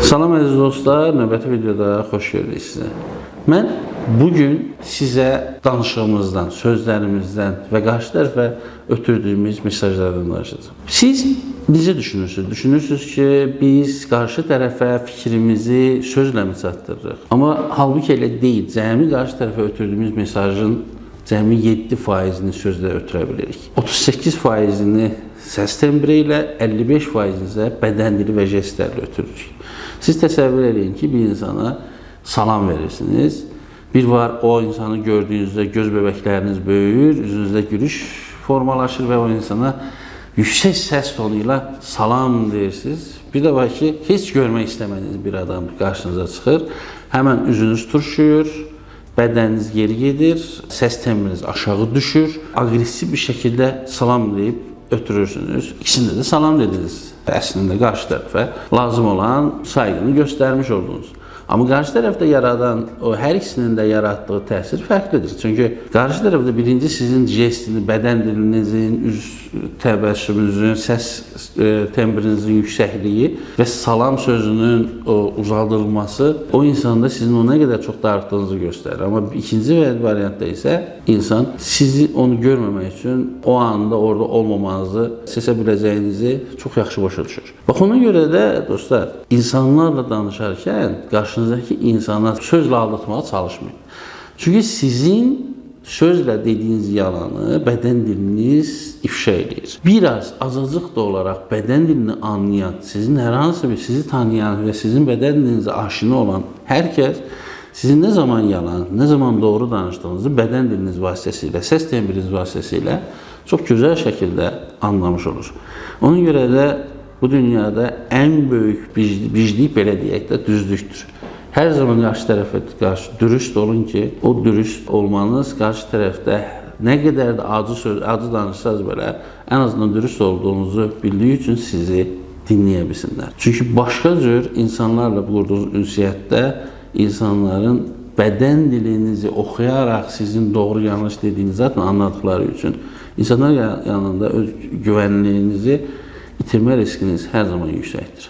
Salam əziz dostlar, növbəti videoda xoş gördük sizə. Mən bugün sizə danışığımızdan, sözlərimizdən və qarşı tərəfə ötürdüyümüz mesajlardan danışacağım. Siz necə düşünürsünüz? Düşünürsünüz ki, biz qarşı tərəfə fikrimizi sözlə mi çatdırırıq? Amma halbuki elə deyil. Cəmi qarşı tərəfə ötürdüyümüz mesajın cəmi 7%-ni sözlə ötürə bilirik. 38%-ni səs tembri ilə, 55%-ni isə bədən dili və jestlərlə ötürürük. Siz təsəvvür edin ki, bir insana salam verirsiniz. Bir var, o insanı gördüyünüzdə göz bəbəkləriniz böyür, üzünüzdə gülüş formalaşır və o insana yüksək səs tonuyla salam deyirsiniz. Bir də var ki, heç görmək istəmədiyiniz bir adam qarşınıza çıxır. Həmən üzünüz turşuyur, bədəniniz geri gedir, səs tembriniz aşağı düşür. Aqressiv bir şəkildə salam deyib ötürürsünüz. İkisində də salam dediniz. Əslində qarşı tərəfə lazım olan sayğını göstərmiş oldunuz. Amma qarşı tərəfdə yaradan, o hər ikisinin də yaratdığı təsir fərqlidir. Çünki qarşı tərəfdə birinci sizin jestini, bədən dilinizin, üz təbəssümünüzün, səs tembrinizin yüksəkliyi və salam sözünün uzaldılması o insanda sizin o nə qədər çox darıxdığınızı göstərir. Amma ikinci variantda isə insan sizi onu görməmək üçün o anda orada olmamanızı, seçə biləcəyinizi çox yaxşı başa düşür. Bax, ona görə də dostlar, insanlarla danışarkən qarşınızdakı insana sözlə aldatmağa çalışmayın. Çünki sizin sözlə dediyiniz yalanı bədən diliniz ifşa edir. Biraz, azacıq da olaraq bədən dilini anlayan, sizin hər hansı bir sizi tanıyan və sizin bədən dilinizə aşina olan hər kəs sizin nə zaman yalan, nə zaman doğru danışdığınızı bədən diliniz vasitəsilə, səs tembriniz vasitəsilə çox gözəl şəkildə anlamış olur. Ona görə də bu dünyada ən böyük biclik, belə deyək də, düzlükdür. Hər zaman qarşı tərəfə qarşı dürüst olun ki, o dürüst olmanız qarşı tərəfdə nə qədər də acı danışsanız belə, ən azından dürüst olduğunuzu bildiyi üçün sizi dinləyə bilsinlər. Çünki başqa cür insanlarla qurduğunuz ünsiyyətdə insanların bədən dilinizi oxuyaraq sizin doğru yanlış dediyinizi zaten anladıkları üçün insanlar yanında öz güvənliyinizi itirmə riskiniz hər zaman yüksəkdir.